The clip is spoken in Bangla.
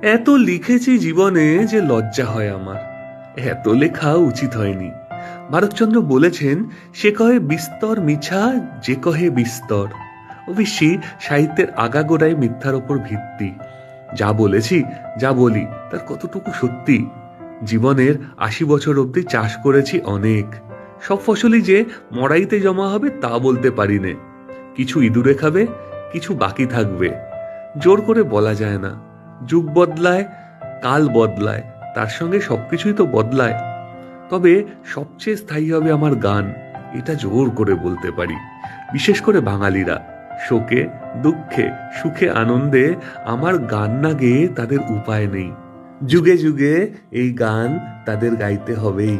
এত লিখেছি জীবনে যে লজ্জা হয় আমার। এত লেখা উচিত হয়নি। ভারতচন্দ্র বলেছেন, সে কহে বিস্তর মিছা, যে কহে বিস্তর। অবশ্যই সাহিত্যের আগাগোড়াই মিথ্যার ওপর ভিত্তি। যা বলেছি, যা বলি, তার কতটুকু সত্যি। জীবনের ৮০ বছর অবধি চাষ করেছি অনেক। সব ফসলই যে মড়াইতে জমা হবে তা বলতে পারি নে। কিছু ইঁদুরে খাবে, কিছু বাকি থাকবে। জোর করে বলা যায় না। যুগ বদলায়, কাল বদলায়, তার সঙ্গে সবকিছুই তো বদলায়। তবে সবচেয়ে স্থায়ী হবে আমার গান, এটা জোর করে বলতে পারি। বিশেষ করে বাঙালিরা শোকে, দুঃখে, সুখে, আনন্দে আমার গান না গেয়ে তাদের উপায় নেই। যুগে যুগে এই গান তাদের গাইতে হবেই।